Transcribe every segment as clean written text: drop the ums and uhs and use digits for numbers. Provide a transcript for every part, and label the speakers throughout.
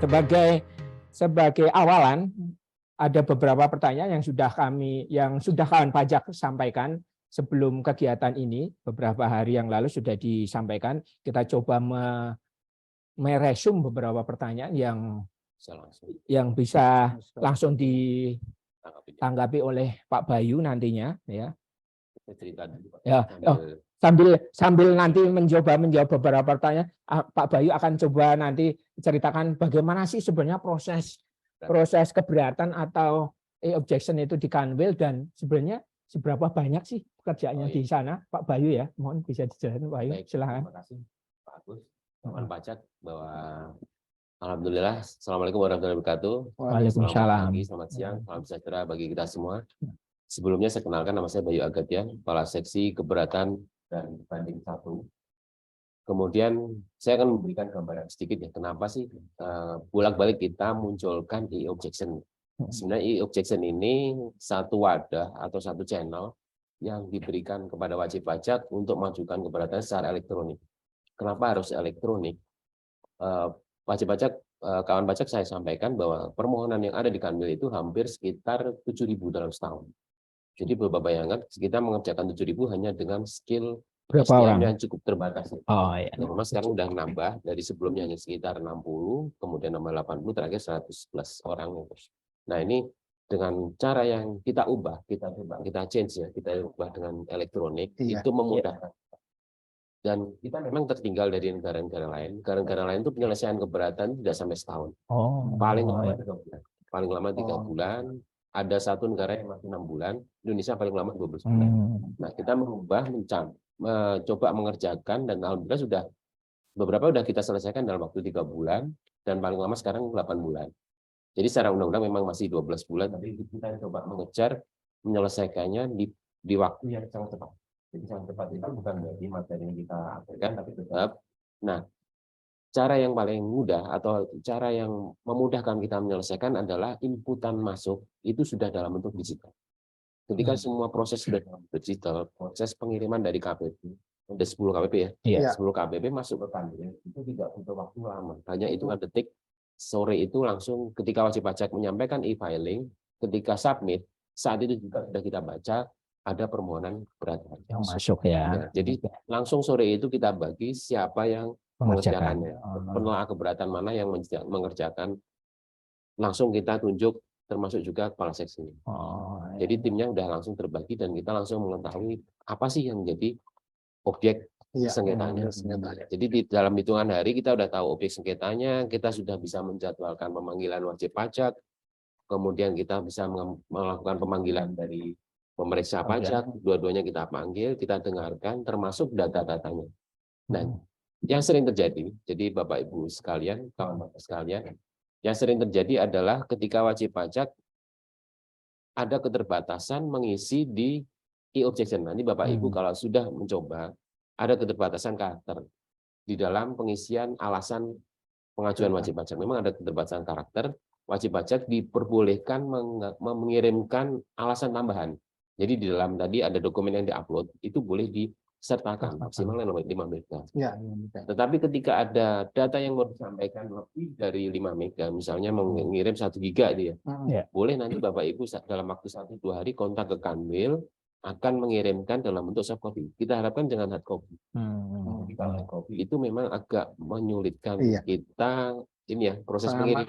Speaker 1: Sebagai awalan, ada beberapa pertanyaan yang sudah kawan pajak sampaikan sebelum kegiatan ini, beberapa hari yang lalu sudah disampaikan. Kita coba meresum beberapa pertanyaan yang bisa langsung ditanggapi oleh Pak Bayu nantinya, ya. Ya, sambil nanti mencoba menjawab beberapa pertanyaan, Pak Bayu akan coba nanti ceritakan bagaimana sih sebenarnya proses keberatan atau objection itu di Kanwil, dan sebenarnya seberapa banyak sih pekerjaannya di sana, Pak Bayu, ya. Mohon bisa dijelaskan, Pak Bayu. Silakan.
Speaker 2: Terima kasih Pak Agus. Kawan pajak bahwa alhamdulillah, assalamualaikum warahmatullahi wabarakatuh.
Speaker 1: Waalaikumsalam.
Speaker 2: Selamat pagi, selamat siang, salam sejahtera bagi kita semua. Sebelumnya saya kenalkan, nama saya Bayu Agatia, Kepala Seksi Keberatan dan Banding 1. Kemudian saya akan memberikan gambaran sedikit ya, kenapa sih bolak-balik kita munculkan e-objection. Sebenarnya e-objection ini satu wadah atau satu channel yang diberikan kepada wajib pajak untuk mengajukan keberatan secara elektronik. Kenapa harus elektronik? Wajib pajak, kawan pajak saya sampaikan bahwa permohonan yang ada di Kanwil itu hampir sekitar 7.000 dalam setahun. Jadi Bapak bayangkan, kita mengerjakan 7.000 hanya dengan skill
Speaker 1: berapa orang
Speaker 2: yang cukup terbatas.
Speaker 1: Oh, iya.
Speaker 2: Memang sekarang udah nambah, dari sebelumnya hanya sekitar 60, kemudian nambah 80, terakhir 111 orang. Nah, ini dengan cara yang kita ubah, kita change ya, kita ubah dengan elektronik, itu memudahkan. Dan kita memang tertinggal dari negara-negara lain. Negara-negara lain itu penyelesaian keberatan tidak sampai setahun. Paling lama 3 bulan. Paling lama 3 bulan. Ada satu negara yang masih 6 bulan. Indonesia paling lama 12 bulan. Nah, kita mengubah, coba mengerjakan, dan alhamdulillah sudah beberapa sudah kita selesaikan dalam waktu 3 bulan, dan paling lama sekarang 8 bulan. Jadi secara undang-undang memang masih 12 bulan, tapi kita coba mengejar menyelesaikannya di waktu yang sangat cepat. Jadi sangat cepat itu bukan berarti materi yang kita akhirkan, tapi tetap. Nah, cara yang paling mudah atau cara yang memudahkan kita menyelesaikan adalah inputan masuk itu sudah dalam bentuk digital. Ketika semua proses sudah dalam digital, proses pengiriman dari KPP, ada 10 KPP ya, 10 KPP masuk ke Kanwil, itu tidak butuh waktu lama, hanya hitungan detik. Sore itu langsung ketika wajib pajak menyampaikan e-filing, ketika submit, saat itu juga sudah kita baca, ada permohonan keberatan
Speaker 1: yang masuk ya.
Speaker 2: Jadi langsung sore itu kita bagi siapa yang mengerjakannya, penelaah keberatan mana yang mengerjakan, langsung kita tunjuk, termasuk juga kepala seksi. Jadi timnya udah langsung terbagi dan kita langsung mengetahui apa sih yang menjadi objek sengketanya. Jadi di dalam hitungan hari kita udah tahu objek sengketanya, kita sudah bisa menjadwalkan pemanggilan wajib pajak, kemudian kita bisa melakukan pemanggilan dari pemeriksa pajak, dua-duanya kita panggil, kita dengarkan, termasuk data-datanya. Dan yang sering terjadi, jadi Bapak Ibu sekalian, kawan bapak sekalian, yang sering terjadi adalah ketika wajib pajak ada keterbatasan mengisi di e-objection. Nanti Bapak Ibu kalau sudah mencoba, ada keterbatasan karakter di dalam pengisian alasan pengajuan wajib pajak. Memang ada keterbatasan karakter, wajib pajak diperbolehkan mengirimkan alasan tambahan. Jadi di dalam tadi ada dokumen yang diupload, itu boleh disertakan maksimal 5 MB. Tetapi ketika ada data yang mau disampaikan lebih dari 5 MB, misalnya mengirim 1 GB dia, boleh nanti Bapak Ibu dalam waktu 1-2 hari kontak ke Kanwil, akan mengirimkan dalam bentuk soft copy. Kita harapkan dengan hard copy. Hard copy itu memang agak menyulitkan kita ini ya, proses pengiriman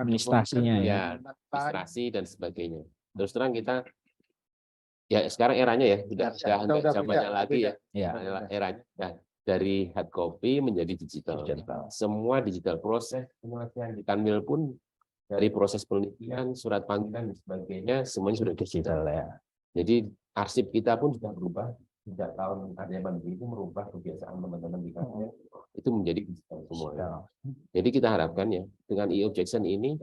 Speaker 1: administrasinya
Speaker 2: ya, administrasi dan sebagainya. Terus terang kita ya sekarang eranya ya sudah zamannya lagi ya. Eranya dari hard copy menjadi digital. Semua digital, proses penyelesaian di Kanwil pun dari proses penelitian, surat panggilan dan sebagainya semuanya sudah digital ya. Jadi arsip kita pun sudah berubah. Sejak tahun adanya pandemi itu merubah kebiasaan teman-teman di Kanwil itu menjadi digital semua. Jadi kita harapkan ya dengan e-objection ini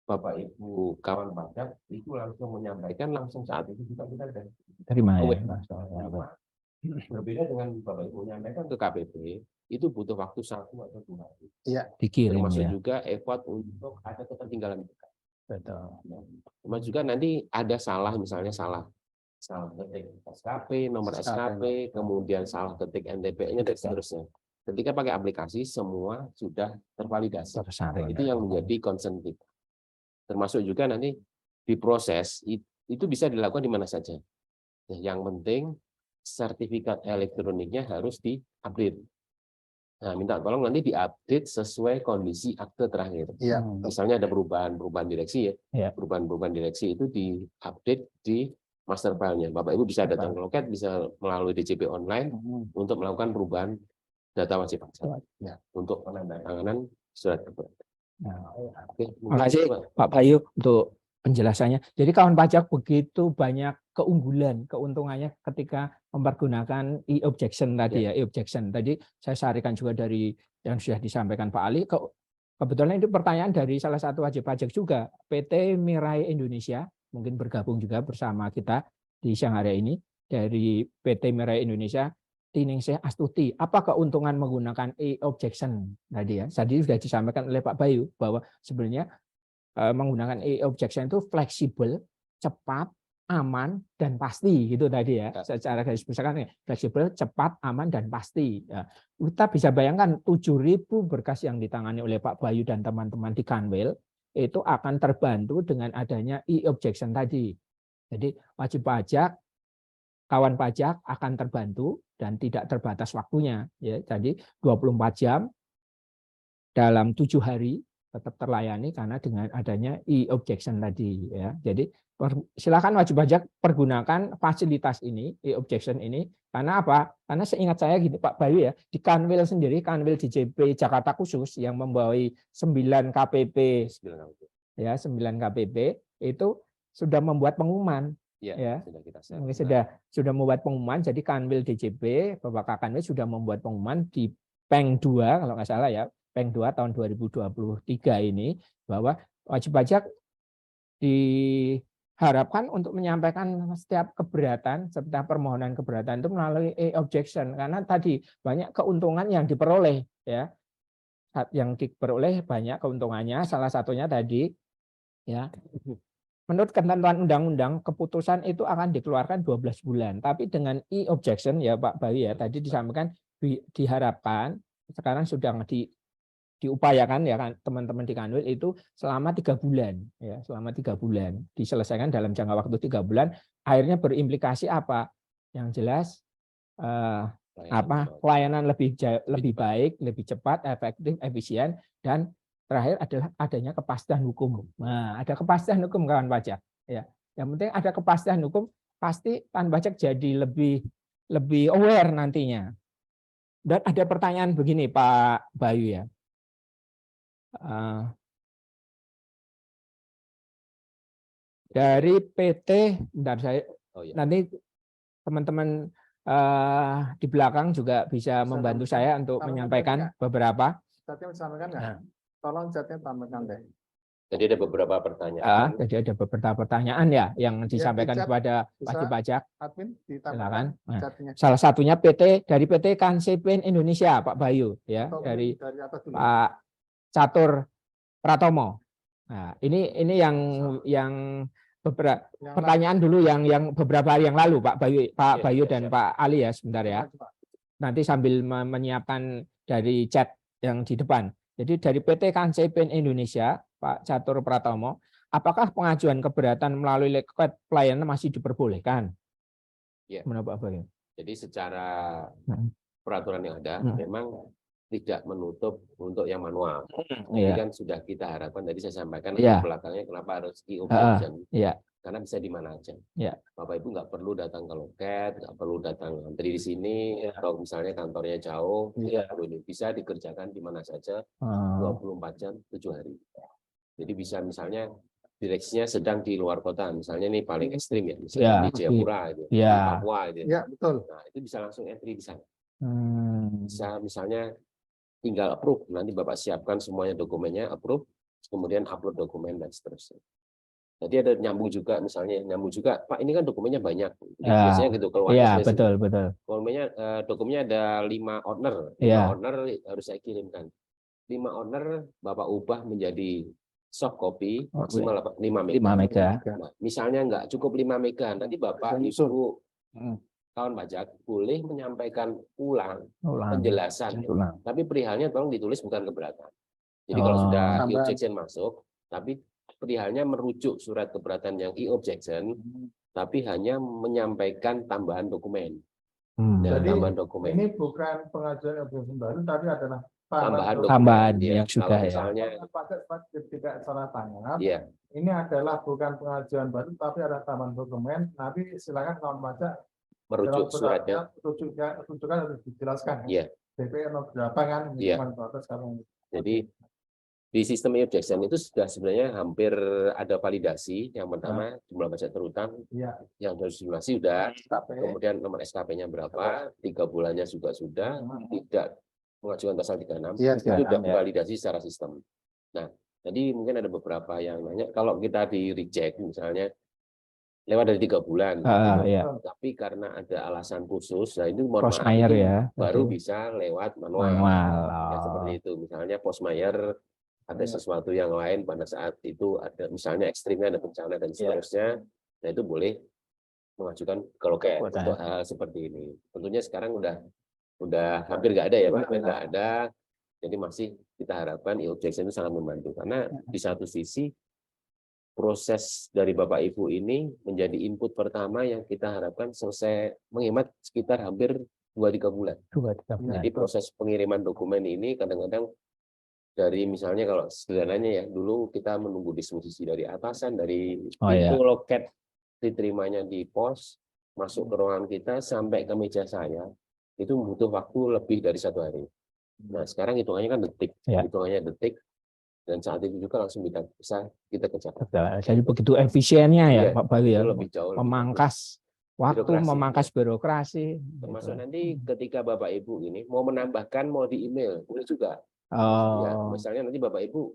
Speaker 2: Bapak Ibu kawan pajak itu langsung menyampaikan langsung saat itu kita ada
Speaker 1: terima ya.
Speaker 2: Berbeda dengan Bapak Ibu menyampaikan ke KPP itu butuh waktu 1 atau 2 hari.
Speaker 1: Dikirim
Speaker 2: termasuk
Speaker 1: ya.
Speaker 2: juga effort untuk ada ketertinggalan.
Speaker 1: Betul.
Speaker 2: Termasuk juga nanti ada salah, misalnya salah ketik SKP, nomor SKP, kemudian salah ketik NTP-nya dan seterusnya. Ketika pakai aplikasi, semua sudah tervalidasi. Itu yang menjadi concern kita. Termasuk juga nanti diproses, itu bisa dilakukan di mana saja. Yang penting sertifikat elektroniknya harus diupdate. Nah, minta tolong nanti diupdate sesuai kondisi akte terakhir.
Speaker 3: Iya.
Speaker 2: Misalnya ada perubahan direksi ya. Perubahan direksi itu diupdate di master file-nya. Bapak Ibu bisa datang ke loket, bisa melalui DJP online untuk melakukan perubahan data wajib pajak. Ya. Untuk penandatanganan surat keberatan.
Speaker 1: Terima kasih Pak Bayu untuk penjelasannya. Jadi kawan pajak begitu banyak keunggulan, keuntungannya ketika mempergunakan e-objection tadi ya, e-objection. Tadi saya sarikan juga dari yang sudah disampaikan Pak Ali. Kebetulan itu pertanyaan dari salah satu wajib pajak juga, PT Mirai Indonesia, mungkin bergabung juga bersama kita di siang hari ini dari PT Mirai Indonesia. Tiningsih Astuti, apa keuntungan menggunakan e-objection tadi ya? Tadi sudah disampaikan oleh Pak Bayu bahwa sebenarnya menggunakan e-objection itu fleksibel, cepat, aman, dan pasti gitu tadi ya. Secara garis besar kan fleksibel, cepat, aman, dan pasti. Ya. Kita bisa bayangkan 7.000 berkas yang ditangani oleh Pak Bayu dan teman-teman di Kanwil itu akan terbantu dengan adanya e-objection tadi. Jadi wajib pajak, kawan pajak akan terbantu dan tidak terbatas waktunya. Ya. Jadi 24 jam dalam 7 hari tetap terlayani karena dengan adanya e-objection tadi ya. Jadi silakan wajib pajak pergunakan fasilitas ini, e-objection ini, karena apa? Karena seingat saya gini Pak Bayu ya, di Kanwil sendiri, Kanwil DJP Jakarta khusus yang membawahi 9 KPP ya, 9 KPP itu sudah membuat pengumuman ya. Sudah membuat pengumuman. Jadi Kanwil DJP Bapak Kanwil sudah membuat pengumuman di Peng 2 kalau nggak salah ya. Peng 2 tahun 2023 ini bahwa wajib pajak diharapkan untuk menyampaikan setiap keberatan, setiap permohonan keberatan itu melalui e-objection karena tadi banyak keuntungan yang diperoleh ya. Yang diperoleh banyak keuntungannya, salah satunya tadi ya. Menurut ketentuan undang-undang keputusan itu akan dikeluarkan 12 bulan, tapi dengan e-objection ya Pak Bayu ya tadi disampaikan diharapkan sekarang sudah diupayakan ya kan teman-teman di Kanwil itu selama 3 bulan ya, selama 3 bulan diselesaikan dalam jangka waktu 3 bulan. Akhirnya berimplikasi apa? Yang jelas pelayanan lebih baik, lebih cepat, efektif, efisien, dan terakhir adalah adanya kepastian hukum. Nah, ada kepastian hukum kawan pajak ya. Yang penting ada kepastian hukum, pasti kawan pajak jadi lebih aware nantinya. Dan ada pertanyaan begini Pak Bayu ya. Dari PT, bentar saya nanti teman-teman di belakang juga bisa membantu saya untuk menyampaikan beberapa.
Speaker 3: Chatnya disampaikan nggak? Tolong chatnya tambahkan deh.
Speaker 2: Jadi ada beberapa pertanyaan.
Speaker 1: Jadi ada beberapa pertanyaan ya yang disampaikan kepada wajib pajak.
Speaker 3: Admin
Speaker 1: silakan. Salah satunya dari PT Kansepin Indonesia Pak Bayu ya, dari Pak Catur Pratomo. Nah, ini yang beberapa pertanyaan dulu yang beberapa hari yang lalu Pak Bayu dan Pak Ali ya sebentar ya. Nanti sambil menyiapkan dari chat yang di depan. Jadi dari PT Kansepin Indonesia Pak Catur Pratomo, apakah pengajuan keberatan melalui loket pelayanan masih diperbolehkan?
Speaker 2: Ya.
Speaker 1: Menurut Pak Bayu.
Speaker 2: Jadi secara peraturan yang ada memang tidak menutup untuk yang manual. Ini kan sudah kita harapkan, tadi saya sampaikan belakangnya kenapa harus e-objection. Karena bisa di mana aja. Bapak Ibu nggak perlu datang ke loket, nggak perlu datang antri di sini, atau misalnya kantornya jauh, bisa dikerjakan di mana saja 24 jam 7 hari. Jadi bisa misalnya direksinya sedang di luar kota, misalnya ini paling ekstrim ya, misalnya di Jayapura, di Papua,
Speaker 3: betul.
Speaker 2: Nah itu bisa langsung entry di sana. Bisa misalnya tinggal approve, nanti Bapak siapkan semuanya dokumennya, approve, kemudian upload dokumen dan seterusnya. Jadi ada nyambung juga, misalnya nyambung juga, Pak ini kan dokumennya banyak, jadi biasanya gitu keluarnya.
Speaker 1: Betul.
Speaker 2: Dokumennya ada 5 owner, 5 owner harus saya kirimkan. 5 owner Bapak ubah menjadi soft copy maksimal 5 mega. Nah, misalnya nggak cukup 5 mega, nanti Bapak Ibu kawan pajak boleh menyampaikan ulang penjelasan, tapi perihalnya tolong ditulis bukan keberatan. Jadi kalau sudah e-objection masuk, tapi perihalnya merujuk surat keberatan yang e-objection, tapi hanya menyampaikan tambahan dokumen.
Speaker 3: Jadi
Speaker 2: tambahan dokumen.
Speaker 3: Ini bukan pengajuan objection baru, tapi adalah
Speaker 1: tambahan
Speaker 2: ya.
Speaker 1: yang sudah
Speaker 2: misalnya
Speaker 3: tidak salah tanggap.
Speaker 2: Ya.
Speaker 3: Ini adalah bukan pengajuan baru, tapi ada tambahan dokumen. Nanti silakan kawan pajak
Speaker 2: merujuk suratnya.
Speaker 3: Rujukan harus dijelaskan.
Speaker 2: Iya.
Speaker 3: DP berapa kan?
Speaker 2: Iya. Jadi di sistem e-objection itu sudah sebenarnya hampir ada validasi. Yang pertama jumlah pajak terutang, yang harus simulasi sudah, kemudian nomor SKP-nya berapa, 3 bulannya juga sudah, tidak mengajukan pasal 36, itu sudah validasi secara sistem. Nah, tadi mungkin ada beberapa yang nanya, kalau kita di reject misalnya lewat dari 3 bulan, tapi karena ada alasan khusus, nah itu mohon maaf, itu baru bisa lewat manual. Ya, seperti itu. Misalnya Postmayer ada sesuatu yang lain pada saat itu ada misalnya ekstrimnya ada bencana dan seterusnya, nah itu boleh mengajukan kalau kayak untuk hal seperti ini. Tentunya sekarang udah hampir nggak ada ya Pak, nggak ada. Jadi masih kita harapkan e-objection itu sangat membantu karena di satu sisi proses dari Bapak Ibu ini menjadi input pertama yang kita harapkan selesai menghemat sekitar hampir 2-3 bulan. Jadi proses pengiriman dokumen ini kadang-kadang dari misalnya kalau sederhananya ya, dulu kita menunggu disposisi dari atasan, dari pintu loket diterimanya di pos, masuk ke ruangan kita sampai ke meja saya, itu butuh waktu lebih dari 1 hari. Nah sekarang hitungannya kan detik, hitungannya detik. Dan saat itu juga langsung bisa kita kerjakan.
Speaker 1: Jadi begitu efisiennya ya Pak Bayu ya,
Speaker 2: jauh
Speaker 1: memangkas waktu, memangkas birokrasi.
Speaker 2: Termasuk nanti ketika Bapak Ibu ini mau menambahkan, mau di email, boleh juga. Ya, misalnya nanti Bapak Ibu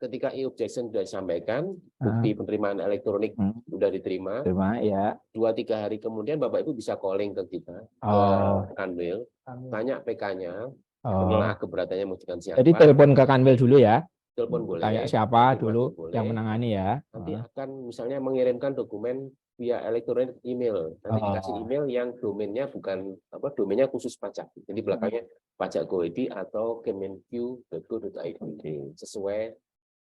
Speaker 2: ketika e-objection sudah disampaikan, bukti penerimaan elektronik sudah diterima, 2-3 hari kemudian Bapak Ibu bisa calling ke kita, ke Kanwil, tanya PK-nya, menelaah keberatannya mengajukan siapa.
Speaker 1: Jadi telepon ke Kanwil dulu ya.
Speaker 2: Telepon boleh.
Speaker 1: Tanya siapa dulu yang menangani ya.
Speaker 2: Nanti akan misalnya mengirimkan dokumen via elektronik email. Nanti dikasih email yang domainnya bukan domainnya khusus pajak. Jadi belakangnya pajak.go.id atau kemenq.go.id sesuai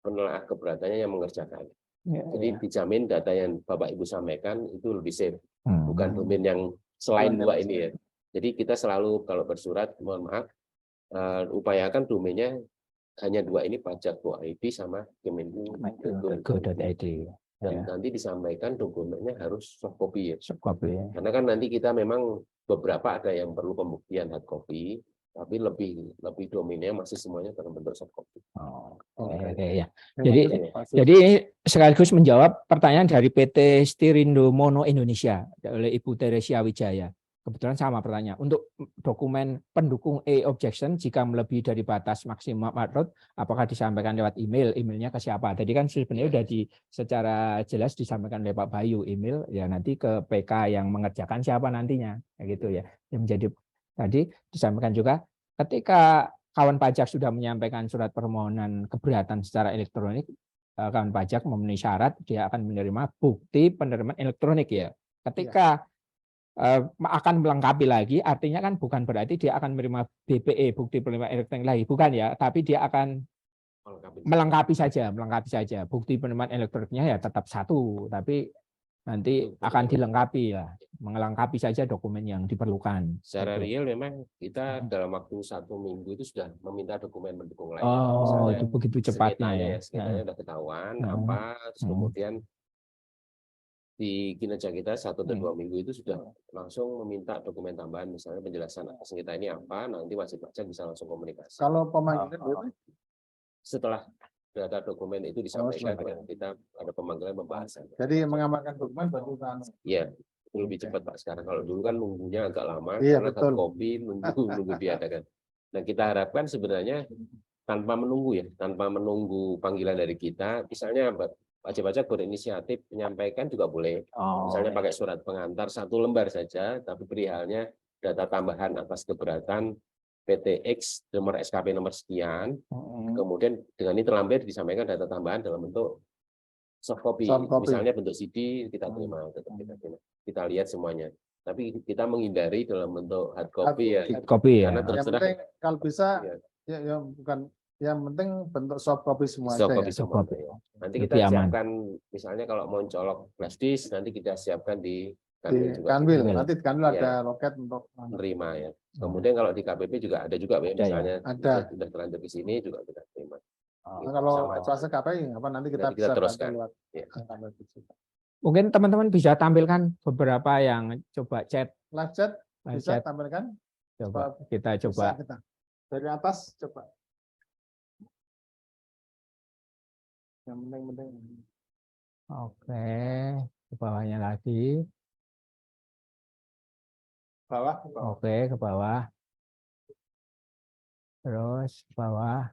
Speaker 2: penelaah keberatannya yang mengerjakan. Jadi dijamin data yang Bapak Ibu sampaikan itu lebih safe. Bukan domain yang selain 2 ini ya. Jadi kita selalu kalau bersurat, mohon maaf, upayakan domainnya hanya 2 ini, pajak.go.id sama kemenq.go.id. Dan nanti disampaikan dokumennya harus soft copy ya. Karena kan nanti kita memang beberapa ada yang perlu pembuktian hard copy, tapi lebih domainnya masih semuanya dalam bentuk soft copy.
Speaker 1: Jadi sekaligus menjawab pertanyaan dari PT Stirindo Mono Indonesia oleh Ibu Teresia Wijaya. Kebetulan sama pertanyaan. Untuk dokumen pendukung e-objection jika melebihi dari batas maksimal upload, apakah disampaikan lewat email? Emailnya ke siapa? Tadi kan sebenarnya sudah secara jelas disampaikan oleh Pak Bayu, email ya nanti ke PK yang mengerjakan siapa nantinya, gitu ya. Yang menjadi tadi disampaikan juga ketika kawan pajak sudah menyampaikan surat permohonan keberatan secara elektronik, kawan pajak memenuhi syarat dia akan menerima bukti penerimaan elektronik ya. Ketika akan melengkapi lagi, artinya kan bukan berarti dia akan menerima BPE, bukti penerimaan elektronik lagi, bukan ya, tapi dia akan melengkapi saja, bukti penerimaan elektroniknya ya tetap 1, tapi nanti akan dilengkapi lah, melengkapi saja dokumen yang diperlukan.
Speaker 2: Secara real memang kita dalam waktu 1 minggu itu sudah meminta dokumen pendukung lain.
Speaker 1: Itu begitu cepatnya ya.
Speaker 2: Sekitarnya sudah ketahuan apa, kemudian di kinerja kita 1 atau 2 minggu itu sudah langsung meminta dokumen tambahan, misalnya penjelasan atas sengketa ini apa, nanti wajib pajak bisa langsung komunikasi.
Speaker 3: Kalau pemanggilan
Speaker 2: setelah data dokumen itu disampaikan, kita ada pemanggilan pembahasan.
Speaker 3: Jadi mengamankan dokumen baru kan?
Speaker 2: Iya, lebih cepat Pak sekarang. Kalau dulu kan nunggunya agak lama, karena hard copy nunggu diadakan. Nah kita harapkan sebenarnya tanpa menunggu panggilan dari kita, misalnya wajib pajak berinisiatif menyampaikan juga boleh. Misalnya pakai surat pengantar 1 lembar saja, tapi perihalnya data tambahan atas keberatan PTX nomor SKP nomor sekian. Kemudian dengan ini terlampir disampaikan data tambahan dalam bentuk soft copy. Misalnya bentuk CD kita terima, kita lihat semuanya. Tapi kita menghindari dalam bentuk hard copy ya.
Speaker 1: Kopi ya.
Speaker 2: Karena terus
Speaker 3: Yang
Speaker 2: terang
Speaker 3: penting kalau bisa
Speaker 2: ya,
Speaker 3: ya bukan, yang penting bentuk soft copy semua
Speaker 2: soft
Speaker 3: aja
Speaker 2: copy
Speaker 3: ya.
Speaker 2: semua.
Speaker 1: copy.
Speaker 2: Nanti
Speaker 1: Lebih
Speaker 2: kita
Speaker 1: aman.
Speaker 2: siapkan, misalnya kalau mau colok flash disk, nanti kita siapkan di
Speaker 3: Di
Speaker 2: Kanwil juga.
Speaker 3: Kanwil,
Speaker 1: Kanwil.
Speaker 3: nanti di Kanwil
Speaker 2: Iya.
Speaker 3: ada loket untuk
Speaker 2: Menerima ya. Kemudian kalau di KPP juga ada juga, ya,
Speaker 1: Ada ya?
Speaker 2: misalnya
Speaker 3: Ada.
Speaker 2: sudah terlanjur ke sini juga kita terima.
Speaker 3: Nah, kalau
Speaker 2: Sama aja.
Speaker 3: fase KPI apa nanti kita
Speaker 2: Nanti kita
Speaker 3: bisa bantu
Speaker 2: teruskan.
Speaker 3: lewat
Speaker 2: Ya.
Speaker 3: Kanwil juga.
Speaker 1: Mungkin teman-teman bisa tampilkan beberapa yang coba chat.
Speaker 3: Live chat bisa
Speaker 1: Chat.
Speaker 3: tampilkan.
Speaker 1: Coba kita
Speaker 3: Bisa
Speaker 1: coba.
Speaker 3: kita. Dari atas coba. Yang penting-penting.
Speaker 1: Oke, ke bawahnya lagi.
Speaker 3: Bawah, ke bawah.
Speaker 1: Oke, ke bawah. Terus ke bawah.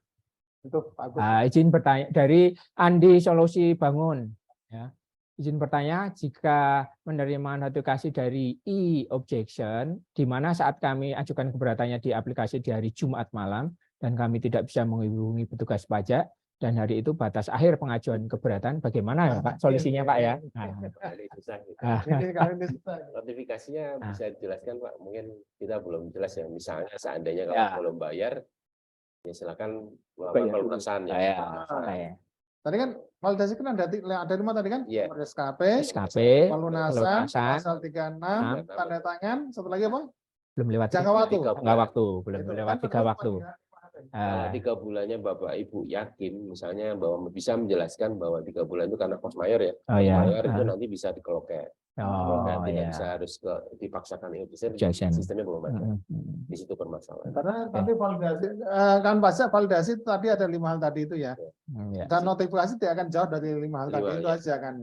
Speaker 3: Itu bagus.
Speaker 1: Izin bertanya dari Andi Solusi Bangun. Ya. Izin bertanya, jika menerima notifikasi dari e-objection, di mana saat kami ajukan keberatannya di aplikasi di hari Jumat malam, dan kami tidak bisa menghubungi petugas pajak, dan hari itu batas akhir pengajuan keberatan, bagaimana ya Pak? Solusinya Pak ya?
Speaker 3: Ini kalau ini susah.
Speaker 2: Notifikasinya
Speaker 1: Nah.
Speaker 2: bisa dijelaskan Pak, mungkin kita belum jelas ya. Misalnya seandainya kalau
Speaker 1: Ya.
Speaker 2: belum bayar, ya silakan melakukan
Speaker 1: Bayar dulu.
Speaker 2: pelunasan ya.
Speaker 1: Ya.
Speaker 2: Pelunasan.
Speaker 3: Tadi kan validasi kan ada 5 tadi kan?
Speaker 2: Iya.
Speaker 3: SKP,
Speaker 1: SKP,
Speaker 3: pelunasan,
Speaker 1: pelunasan,
Speaker 3: pasal 36, tanda tangan, satu lagi apa?
Speaker 1: belum lewat
Speaker 3: Jangka waktu.
Speaker 1: jangka waktu, belum
Speaker 3: Itu
Speaker 1: lewat
Speaker 3: kan
Speaker 1: 3 waktu.
Speaker 2: Kalau 3 bulannya Bapak Ibu yakin, misalnya bahwa bisa menjelaskan bahwa 3 bulan itu karena force majeure ya.
Speaker 1: Oh,
Speaker 2: Force
Speaker 1: ya.
Speaker 2: majeure itu nanti bisa dikeloket.
Speaker 1: Oh,
Speaker 2: Tidak
Speaker 1: ya.
Speaker 2: bisa harus dipaksakan
Speaker 1: Objection.
Speaker 2: sistemnya belum ada. Di situ permasalahan.
Speaker 3: Karena tadi validasi, kan pajak validasi tadi ada 5 hal tadi itu ya.
Speaker 1: Ya.
Speaker 3: Dan notifikasi tidak akan jauh dari 5 hal tadi
Speaker 2: 5,
Speaker 3: itu
Speaker 2: ya.
Speaker 3: aja kan.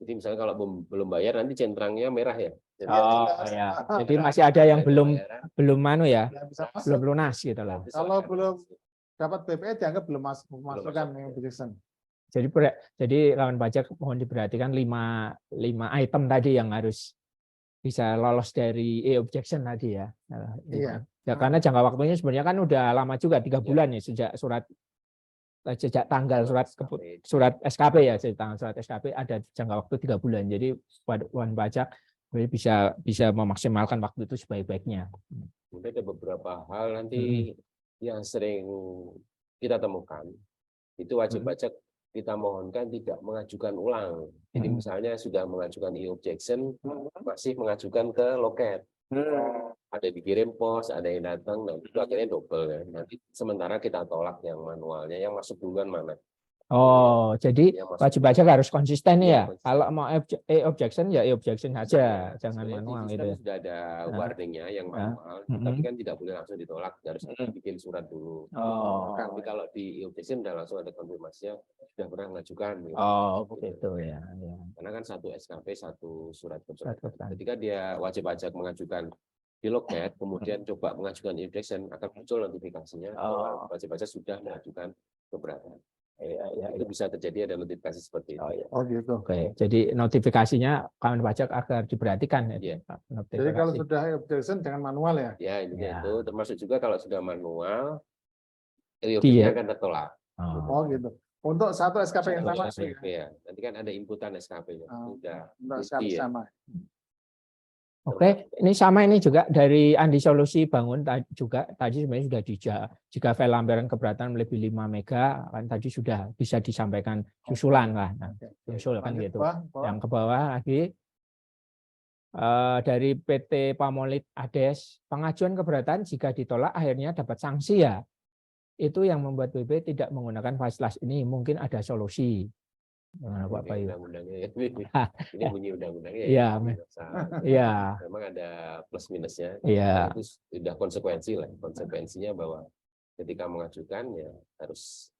Speaker 2: Jadi misalnya kalau belum bayar nanti centrangnya merah ya. Jadi
Speaker 1: Oh, ya. Jadi masih ada yang belum anu ya,
Speaker 3: Ya, bisa masuk.
Speaker 1: belum lunas gitu loh.
Speaker 3: Kalau belum dapat BPE dianggap belum masukkan objection.
Speaker 1: Jadi kawan pajak mohon diperhatikan 5 item tadi yang harus bisa lolos dari e-objection tadi ya.
Speaker 3: Iya.
Speaker 1: Ya, karena jangka waktunya sebenarnya kan udah lama juga 3 bulan ya sejak tanggal surat SKP ya, tanggal surat SKP ada jangka waktu 3 bulan. Jadi kawan pajak bisa memaksimalkan waktu itu sebaik-baiknya.
Speaker 2: Kemudian ada beberapa hal nanti yang sering kita temukan, itu wajib pajak kita mohonkan tidak mengajukan ulang. Jadi misalnya sudah mengajukan e-objection, masih mengajukan ke loket. Ada dikirim pos, ada yang datang, nah itu akhirnya double ya. Nanti sementara kita tolak yang manualnya, yang masuk duluan mana.
Speaker 1: Oh, jadi wajib pajak harus konsisten ya.
Speaker 2: Konsisten.
Speaker 1: Kalau mau e-objection ya e-objection saja, jangan manual itu.
Speaker 2: Sudah ada warningnya yang manual, tapi kan tidak boleh langsung ditolak, harus bikin surat dulu. Tapi kalau di e-objection sudah langsung ada konfirmasinya sudah pernah mengajukan. Gitu.
Speaker 1: Oh, begitu ya.
Speaker 2: Karena kan 1 SKP 1 surat keberatan. Ketika dia wajib pajak mengajukan di loket, kemudian coba mengajukan e-objection, akan muncul notifikasinya bahwa wajib pajak sudah mengajukan keberatan. Itu bisa terjadi ada notifikasi seperti itu.
Speaker 3: Oh gitu.
Speaker 1: Oke, jadi notifikasinya kawan pajak agar diperhatikan ya.
Speaker 3: Jadi kalau sudah objection jangan manual ya.
Speaker 2: Ya, itu termasuk juga kalau sudah manual, e-objection akan tertolak.
Speaker 3: Oh gitu. Untuk 1 SKP yang sama.
Speaker 2: Ya. Nanti kan ada inputan SKP-nya. Sudah.
Speaker 3: Untuk SKP sama.
Speaker 1: Oke, ini sama ini juga dari Andi Solusi Bangun tadi sebenarnya sudah jika file lampiran keberatan melebihi 5 mega kan tadi sudah bisa disampaikan susulan lah. Nah, susul kan gitu. Yang ke bawah lagi dari PT Pamolid Ades, pengajuan keberatan jika ditolak akhirnya dapat sanksi ya. Itu yang membuat BP tidak menggunakan fasilitas ini, mungkin ada solusi. Gimana Pak Bayu?
Speaker 2: Ini bunyi undang-undangnya
Speaker 1: ya. Iya.
Speaker 2: Memang ada plus minusnya.
Speaker 1: Iya.
Speaker 2: Itu sudah konsekuensi lah. Konsekuensinya bahwa ketika mengajukan ya harus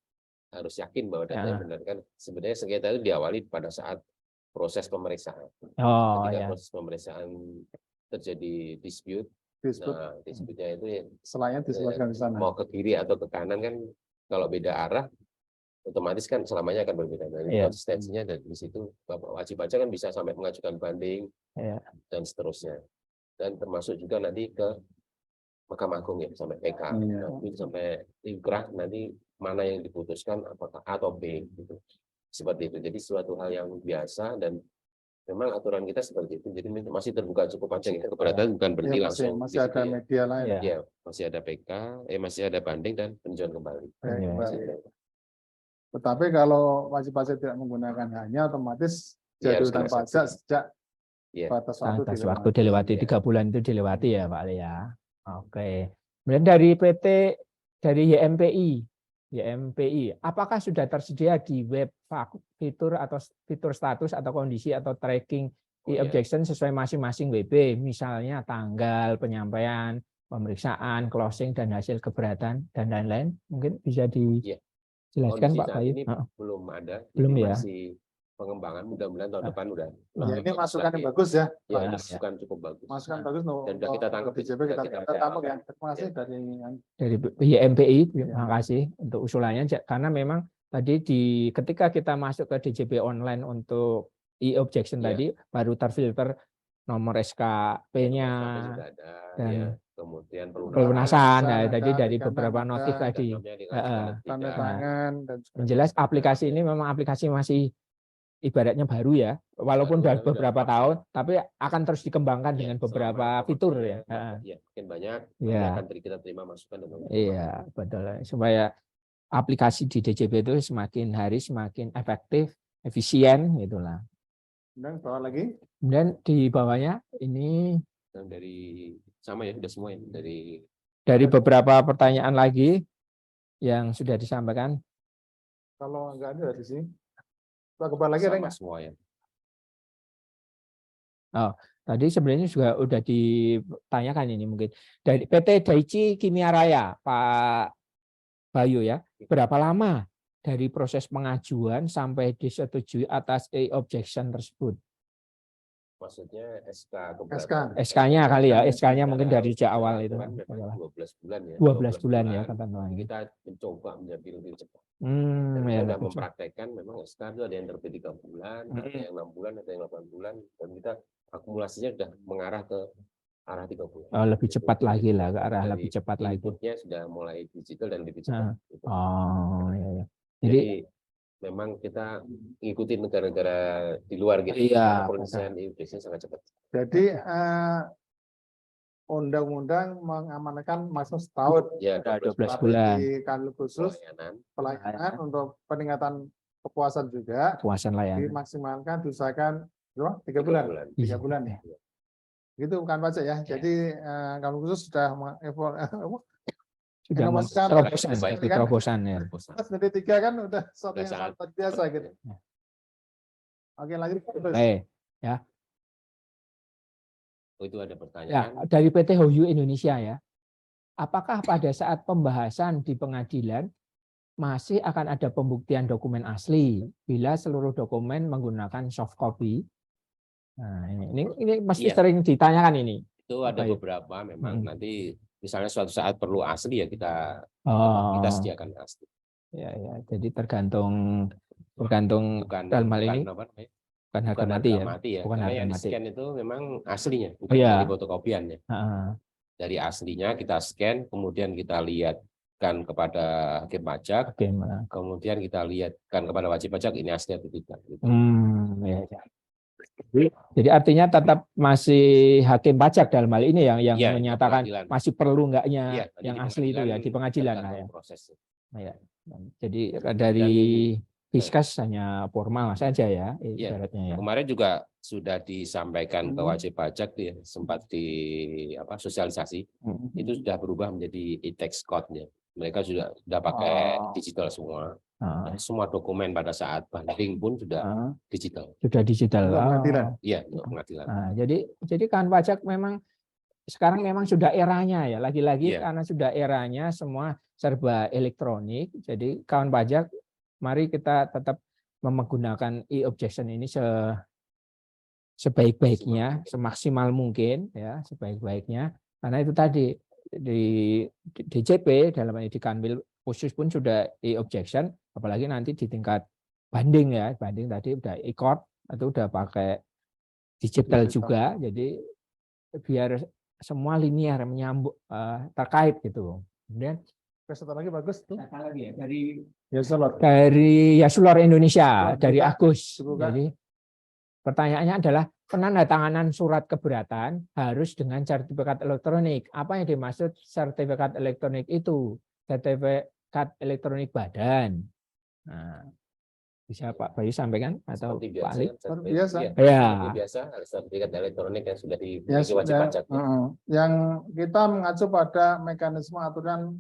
Speaker 2: yakin bahwa datanya benar kan. Sebenarnya sengketa itu diawali pada saat proses pemeriksaan. Ketika proses pemeriksaan terjadi dispute. Nah, dispute-nya itu ya,
Speaker 3: selainnya diselesaikan di sana.
Speaker 2: Mau ke kiri atau ke kanan kan kalau beda arah otomatis kan selamanya akan berbeda. Dari konsistensinya dari di situ Bapak wajib pajak kan bisa sampai mengajukan banding dan seterusnya. Dan termasuk juga nanti ke Mahkamah Agung ya sampai PK. Nanti sampai inkrah nanti mana yang diputuskan apakah A atau B gitu. Seperti itu. Jadi suatu hal yang biasa dan memang aturan kita seperti itu. Jadi masih terbuka cukup panjang ya. Keberatan bukan berarti
Speaker 3: Ya,
Speaker 2: langsung
Speaker 3: masih ada
Speaker 2: disitu ya.
Speaker 3: media lain.
Speaker 1: Ya.
Speaker 2: Ya, masih ada PK, masih ada banding dan peninjauan kembali.
Speaker 3: Baik,
Speaker 1: Ya.
Speaker 3: kembali. Tetapi kalau wajib pajak tidak menggunakan hanya, otomatis
Speaker 2: Ya, harus
Speaker 3: jadwal
Speaker 2: kena
Speaker 3: pajak
Speaker 2: sanksi.
Speaker 3: sejak
Speaker 2: Ya.
Speaker 3: batas waktu
Speaker 1: Batas
Speaker 3: dilewati.
Speaker 1: waktu dilewati
Speaker 2: Ya.
Speaker 1: 3 bulan itu dilewati ya Pak Ali ya. Oke. Kemudian dari PT dari YMPI, apakah sudah tersedia di web fitur atau fitur status atau kondisi atau tracking e-objection sesuai masing-masing WB, misalnya tanggal penyampaian, pemeriksaan, closing dan hasil keberatan dan lain-lain? Mungkin bisa dijelaskan
Speaker 2: Kondisi
Speaker 1: Pak
Speaker 2: saat
Speaker 1: Bayu?
Speaker 2: ini belum ada.
Speaker 1: Belum
Speaker 2: Jadi
Speaker 1: ya?
Speaker 2: masih pengembangan, mudah-mudahan tahun depan udah.
Speaker 3: Ya, ini masukan yang bagus ya.
Speaker 2: Ya,
Speaker 1: Ya.
Speaker 2: masukan cukup bagus.
Speaker 3: Masukan bagus loh.
Speaker 2: Dan sudah kita tangkap.
Speaker 3: DJP kita tampung ya. Terima kasih dari
Speaker 1: YMPI, terima kasih untuk usulannya, karena memang tadi ketika kita masuk ke DJP online untuk e-objection
Speaker 2: Ya.
Speaker 1: tadi baru terfilter nomor SKP-nya
Speaker 2: sudah ada,
Speaker 1: dan
Speaker 2: ya. Kemudian
Speaker 1: pelunasan,
Speaker 3: ada,
Speaker 1: tadi dari
Speaker 3: perikanan
Speaker 1: beberapa
Speaker 3: ada,
Speaker 1: notif tadi.
Speaker 3: tanda tangan dan
Speaker 1: Yang jelas aplikasi ini memang aplikasi masih ibaratnya baru ya, walaupun
Speaker 2: Baru,
Speaker 1: sudah beberapa tahun, tapi akan terus dikembangkan
Speaker 2: Ya,
Speaker 1: dengan
Speaker 2: selama
Speaker 1: beberapa fitur ya.
Speaker 2: Ya, makin banyak,
Speaker 1: Ya.
Speaker 2: akan kita terima masukan.
Speaker 1: Iya, betul. Supaya aplikasi di DJP itu semakin hari semakin efektif, efisien, gitulah.
Speaker 3: Dan bawa lagi.
Speaker 1: Kemudian di bawahnya ini
Speaker 2: Dan dari sama ya, sudah semua ya,
Speaker 1: dari beberapa pertanyaan lagi yang sudah disampaikan.
Speaker 3: Kalau enggak ada di sini. Pak Kepala lagi ada
Speaker 2: sama
Speaker 3: enggak?
Speaker 2: semua ya.
Speaker 1: Oh, tadi sebenarnya juga udah ditanyakan ini mungkin dari PT Daiichi Kimia Raya, Pak Bayu ya. Berapa lama dari proses pengajuan sampai disetujui atas e-objection tersebut?
Speaker 2: Maksudnya SK
Speaker 3: SK.
Speaker 1: SK-nya kali ya, SK-nya mungkin dari sejak awal itu.
Speaker 2: Kan memang 12 bulan ya.
Speaker 1: 12 bulan ya kata Tuhan.
Speaker 2: Kita mencoba menjadi lebih cepat.
Speaker 1: Ya,
Speaker 2: Dan kita sudah mempraktekkan memang SK itu ada yang terbit 3 bulan, ada yang 6 bulan, ada yang 8 bulan, dan kita akumulasinya sudah mengarah ke arah 3 bulan.
Speaker 1: Oh, lebih cepat lagi lah, ke arah lebih cepat lagi.
Speaker 2: Inputnya sudah mulai digital dan lebih cepat.
Speaker 1: Oh, ya.
Speaker 2: Jadi memang kita ngikutin negara-negara di luar gitu.
Speaker 1: Iya.
Speaker 2: Penyelesaian e-objection sangat cepat.
Speaker 3: Jadi undang-undang mengamankan maksimal setahun.
Speaker 2: Ya,
Speaker 1: 12
Speaker 3: Tapi
Speaker 1: bulan.
Speaker 3: di kanal khusus pelayanan untuk peningkatan kepuasan juga
Speaker 1: Kepuasan layanan.
Speaker 3: dimaksimalkan diusahakan 3 bulan. 3 bulan ya. Gitu bukan pajak ya. Jadi kanal khusus sudah
Speaker 1: Sudah terobosan ya.
Speaker 3: Dari 3 kan udah sesuatu yang sangat biasa gitu. Oke, lagi.
Speaker 1: Ya.
Speaker 2: Oh, itu ada
Speaker 1: Ya,
Speaker 2: pertanyaan.
Speaker 1: dari PT Hoyu Indonesia ya. Apakah pada saat pembahasan di pengadilan masih akan ada pembuktian dokumen asli bila seluruh dokumen menggunakan soft copy? Nah, ini pasti sering ditanyakan ini.
Speaker 2: Itu ada beberapa memang nanti misalnya suatu saat perlu asli ya kita sediakan asli.
Speaker 1: Ya, jadi tergantung dalam hal ini bukan harga mati ya.
Speaker 2: Bukan karena yang di scan itu memang aslinya, bukan dari fotokopian ya. Dari aslinya kita scan, kemudian kita lihatkan kepada hakim pajak, kemudian kita lihatkan kepada wajib pajak ini asli atau tidak. Gitu.
Speaker 1: Jadi artinya tetap masih hakim pajak dalam hal ini yang menyatakan masih perlu enggaknya yang asli itu ya di pengadilan lah ya. Ya. Jadi dari Fiskas hanya formal saja ya ibaratnya ya.
Speaker 2: Kemarin juga sudah disampaikan ke wajib pajak ya, sempat di sosialisasi. Itu sudah berubah menjadi e-tax code-nya. Mereka sudah pakai digital semua. Semua dokumen pada saat banding pun sudah digital.
Speaker 1: Sudah digital.
Speaker 2: Iya, untuk pengadilan.
Speaker 1: Jadi kan pajak memang sekarang memang sudah eranya ya. Lagi-lagi karena sudah eranya semua serba elektronik. Jadi kawan pajak, mari kita tetap menggunakan e-objection ini sebaik-baiknya, semaksimal mungkin ya, sebaik-baiknya. Karena itu tadi di DJP dalam ini di Kanwil khusus pun sudah e-objection, apalagi nanti di tingkat banding ya, banding tadi udah e-court atau udah pakai digital juga, jadi biar semua linear menyambung terkait gitu. Kemudian
Speaker 3: satu lagi bagus tuh.
Speaker 1: Lagi ya dari
Speaker 3: Yasulor.
Speaker 1: Dari Yasulor Indonesia, dari Agus.
Speaker 3: Jadi
Speaker 1: Pertanyaannya adalah penandatanganan surat keberatan harus dengan sertifikat elektronik. Apa yang dimaksud sertifikat elektronik itu? Sertifikat elektronik badan. Nah, bisa Pak Bayu sampaikan atau
Speaker 2: Seperti
Speaker 1: Pak Ali?
Speaker 3: Biasa.
Speaker 1: Ya.
Speaker 2: Seperti biasa, sertifikat elektronik yang sudah
Speaker 3: Ya,
Speaker 2: dimiliki wajib
Speaker 3: sudah,
Speaker 2: pajak.
Speaker 3: yang kita mengacu pada mekanisme aturan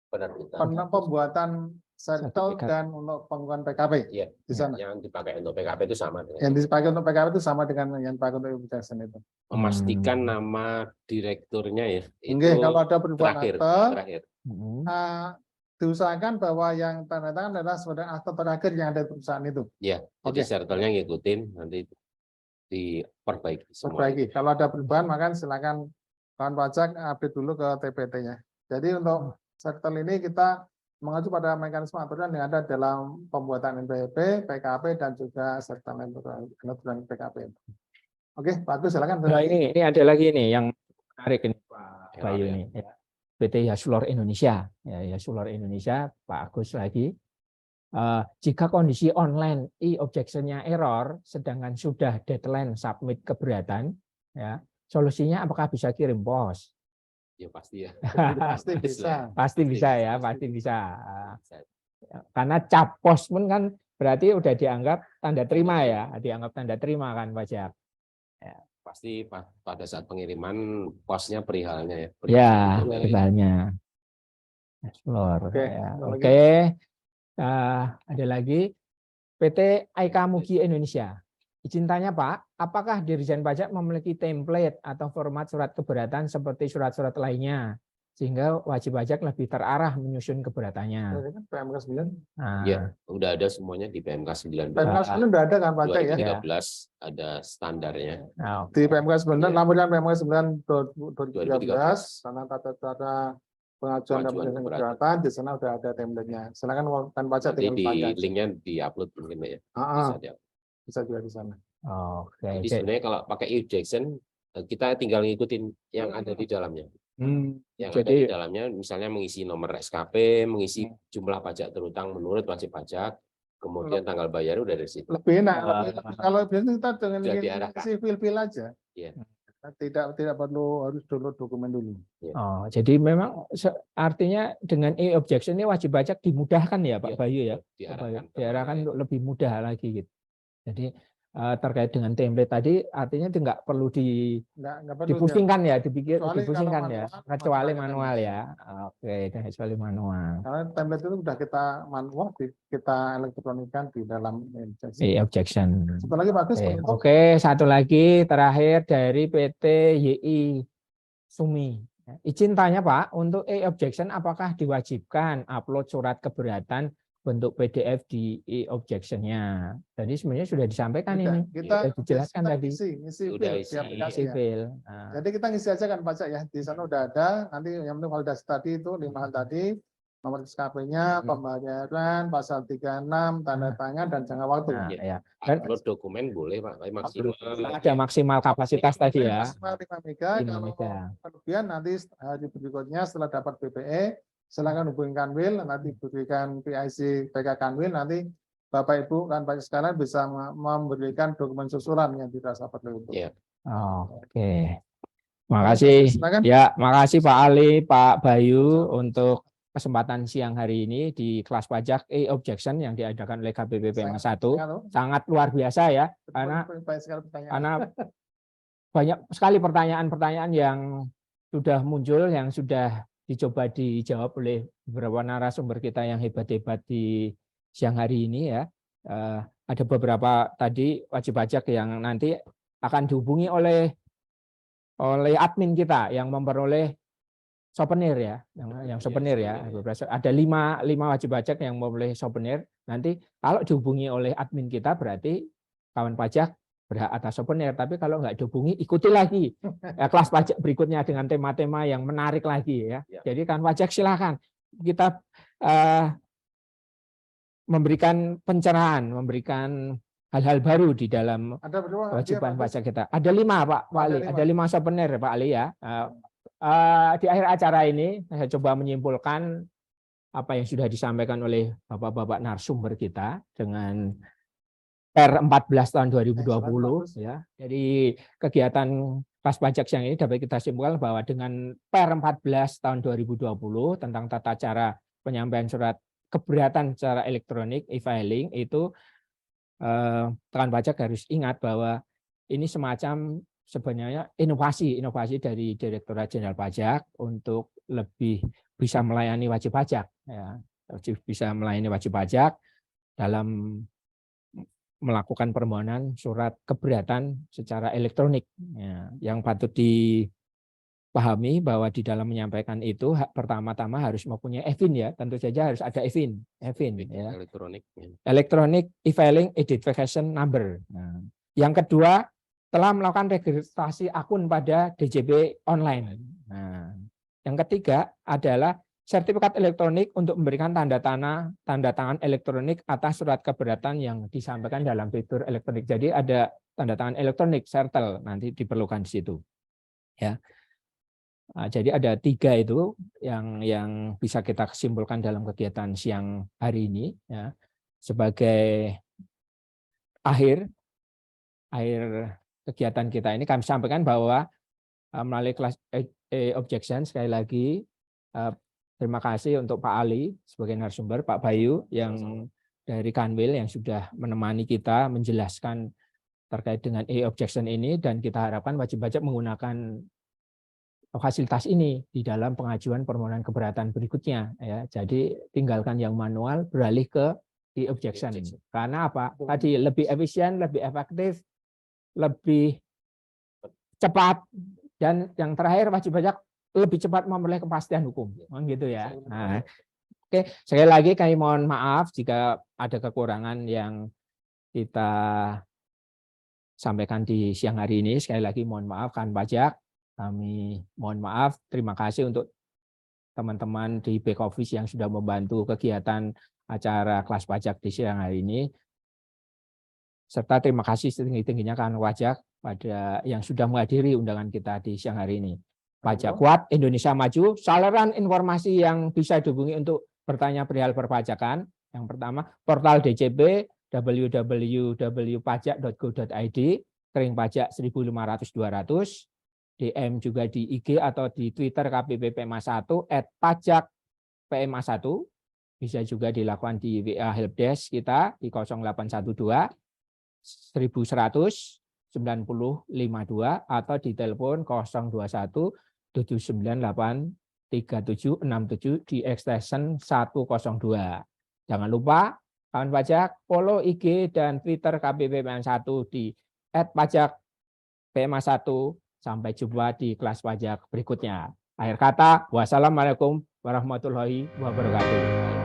Speaker 2: Penerbitan.
Speaker 3: pembuatan settle
Speaker 1: Sertifikat.
Speaker 3: dan untuk pengukuran PKP
Speaker 2: Iya,
Speaker 3: di sana.
Speaker 2: yang dipakai untuk PKP itu sama dengan
Speaker 3: Yang dipakai untuk PKP itu sama dengan yang dipakai untuk obligation itu.
Speaker 2: memastikan nama direkturnya ya.
Speaker 3: Oke,
Speaker 2: Itu
Speaker 3: kalau ada perubahan
Speaker 2: terakhir.
Speaker 3: akte,
Speaker 1: Hmm.
Speaker 3: diusahakan bahwa yang tanda tangan adalah sebenarnya akte terakhir yang ada di perusahaan itu.
Speaker 2: Ya, jadi
Speaker 3: Oke.
Speaker 2: sertelnya ngikutin nanti diperbaiki semua.
Speaker 3: Perbaiki. Kalau ada perubahan, maka silakan kawan pajak update dulu ke TPT-nya. Jadi untuk settle ini kita mengacu pada mekanisme aturan yang ada dalam pembuatan NPWP, PKP, dan juga settlement elektronik PKP. Oke, Pak Agus, silakan.
Speaker 1: Nah, ini ada lagi nih yang menarik ini Pak Bayu ini. Ya. PT Yasulor Indonesia, ya, Yasulor Indonesia, Pak Agus lagi. Jika kondisi online e-objection-nya error, sedangkan sudah deadline submit keberatan, ya, solusinya apakah bisa kirim pos?
Speaker 2: Ya pasti ya.
Speaker 3: Pasti bisa.
Speaker 1: Pasti bisa ya, pasti bisa. Karena cap pos pun kan berarti udah dianggap tanda terima ya, dianggap tanda terima kan pajak. Ya.
Speaker 2: Pasti pada saat pengiriman posnya perihalnya ya.
Speaker 1: Ya, perihalnya.
Speaker 3: Oke.
Speaker 1: Ya. Oke. Ada lagi PT Aika Mugi Indonesia. Izin tanya Pak, apakah Dirjen Pajak memiliki template atau format surat keberatan seperti surat-surat lainnya sehingga wajib pajak lebih terarah menyusun keberatannya?
Speaker 3: PMK 9.
Speaker 1: Nah,
Speaker 2: Ya, udah ada semuanya di PMK 9.
Speaker 3: PMK 9 udah ada kan pajak ya?
Speaker 2: 2013 ada standarnya.
Speaker 1: nah,
Speaker 3: Di PMK 9,
Speaker 2: Ya.
Speaker 3: laporan PMK 9 2013, karena tata-tata pengajuan dan
Speaker 2: Pengajuan
Speaker 3: pengajuan keberatan, di sana udah ada template-nya. Silakan kan pajak
Speaker 2: Nanti
Speaker 3: tinggal
Speaker 2: di
Speaker 3: pajak.
Speaker 2: linknya di-upload mungkin ya. Bisa di-upload.
Speaker 3: Bisa juga di sana.
Speaker 1: Oke.
Speaker 2: Jadi sebenarnya kalau pakai e-objection kita tinggal ngikutin yang ada di dalamnya. Yang ada di dalamnya misalnya mengisi nomor SKP, mengisi jumlah pajak terutang menurut wajib pajak, kemudian tanggal bayar udah dari situ.
Speaker 3: Lebih enak. Kalau biasanya kita dengan
Speaker 2: Sudah
Speaker 3: ingin
Speaker 2: diarahkan.
Speaker 3: fil aja.
Speaker 2: Iya.
Speaker 3: Tidak perlu harus download dokumen dulu.
Speaker 1: Oh, jadi memang artinya dengan e-objection ini wajib pajak dimudahkan ya Pak
Speaker 2: Iya,
Speaker 1: Bayu ya. Diarahkan untuk lebih mudah lagi gitu. Jadi terkait dengan template tadi artinya itu nggak perlu dipusingkan ya, dipusingkan ya, kecuali manual ya. Oke, kecuali manual.
Speaker 3: Karena template itu sudah kita manual, kita elektronikan di dalam
Speaker 1: e-objection.
Speaker 3: Satu lagi bagus.
Speaker 1: Oke, satu lagi terakhir dari PT YI Sumi. Izin tanya Pak, untuk e-objection apakah diwajibkan upload surat keberatan bentuk PDF di e-objection-nya? Jadi sebenarnya sudah disampaikan ini.
Speaker 3: Kita
Speaker 1: dijelaskan tadi.
Speaker 3: Ngisi
Speaker 2: fil.
Speaker 3: Jadi kita ngisi aja kan pajak ya. Di sana udah ada. Nanti yang penting validasi tadi itu 5 hal tadi. Nomor SKP-nya, pembayaran, pasal 36, tanda tangan, dan jangka waktu.
Speaker 1: Ya.
Speaker 2: Dan upload dokumen boleh Pak, maksimal.
Speaker 1: Ada maksimal kapasitas tadi ya.
Speaker 3: Maksimal 5 mega. Kalau kelebihan nanti hari berikutnya setelah dapat BPE, silakan hubungi Kanwil, nanti berikan PIC PK Kanwil, nanti Bapak Ibu kan banyak sekalian bisa memberikan dokumen susulan yang dirasa perlu.
Speaker 2: Iya.
Speaker 1: Oke. Makasih. Ya, makasih Pak Ali, Pak Bayu untuk kesempatan siang hari ini di kelas pajak e-objection yang diadakan oleh KPP PMK 1. Sangat luar biasa ya, karena banyak sekali pertanyaan-pertanyaan yang sudah muncul, yang sudah dicoba dijawab oleh beberapa narasumber kita yang hebat-hebat di siang hari ini ya. Ada beberapa tadi wajib pajak yang nanti akan dihubungi oleh admin kita yang memperoleh souvenir ya, yang souvenir ya. Ada 5 wajib pajak yang memperoleh souvenir. Nanti kalau dihubungi oleh admin kita berarti kawan pajak berhak atas souvenir. Tapi kalau nggak dihubungi, ikuti lagi kelas pajak berikutnya dengan tema-tema yang menarik lagi ya. Jadi kawan pajak silakan kita memberikan pencerahan, memberikan hal-hal baru di dalam kewajiban pajak kita. Ada 5 Pak Wali, ada 5 souvenir Pak Ali ya. Di akhir acara ini saya coba menyimpulkan apa yang sudah disampaikan oleh bapak-bapak narasumber kita dengan per 14 tahun 2020 ya. Jadi kegiatan kelas pajak siang ini dapat kita simpulkan bahwa dengan per 14 tahun 2020 tentang tata cara penyampaian surat keberatan secara elektronik e-filing itu rekan pajak harus ingat bahwa ini semacam sebenarnya inovasi dari Direktorat Jenderal Pajak untuk lebih bisa melayani wajib pajak ya. Bisa melayani wajib pajak dalam melakukan permohonan surat keberatan secara elektronik. Ya, yang patut dipahami bahwa di dalam menyampaikan itu pertama-tama harus mempunyai EVIN ya, tentu saja harus ada EVIN ya. Electronic e-filing identification number. Nah, yang kedua telah melakukan registrasi akun pada DJP online. Nah, yang ketiga adalah sertifikat elektronik untuk memberikan tanda tangan elektronik atas surat keberatan yang disampaikan dalam fitur elektronik. Jadi ada tanda tangan elektronik, sertel nanti diperlukan di situ. Ya. Nah, jadi ada 3 itu yang bisa kita simpulkan dalam kegiatan siang hari ini. Ya. Sebagai akhir kegiatan kita ini kami sampaikan bahwa melalui kelas objection sekali lagi. Terima kasih untuk Pak Ali sebagai narasumber, Pak Bayu yang dari Kanwil yang sudah menemani kita menjelaskan terkait dengan e-objection ini, dan kita harapkan wajib pajak menggunakan fasilitas ini di dalam pengajuan permohonan keberatan berikutnya ya. Jadi tinggalkan yang manual, beralih ke e-objection ini. Karena apa? Tadi lebih efisien, lebih efektif, lebih cepat, dan yang terakhir wajib pajak lebih cepat memperoleh kepastian hukum, gitu ya. Nah, oke, sekali lagi kami mohon maaf jika ada kekurangan yang kita sampaikan di siang hari ini. Sekali lagi mohon maaf kan pajak, kami mohon maaf. Terima kasih untuk teman-teman di back office yang sudah membantu kegiatan acara kelas pajak di siang hari ini. Serta terima kasih setinggi-tingginya kan pajak pada yang sudah menghadiri undangan kita di siang hari ini. Pajak Kuat, Indonesia Maju, saluran informasi yang bisa dihubungi untuk bertanya perihal perpajakan. Yang pertama, portal DJP www.pajak.go.id, kering pajak 1.500-200, DM juga di IG atau di Twitter KPP PMA1 @pajak-PMA1, bisa juga dilakukan di WA Helpdesk kita di 0812 1100 9052 atau di telepon 021 7983767 di extension 102. Jangan lupa kawan pajak follow IG dan Twitter KPP PMA1 di @pajak-PMA1. Sampai jumpa di kelas pajak berikutnya. Akhir kata, wassalamualaikum warahmatullahi wabarakatuh.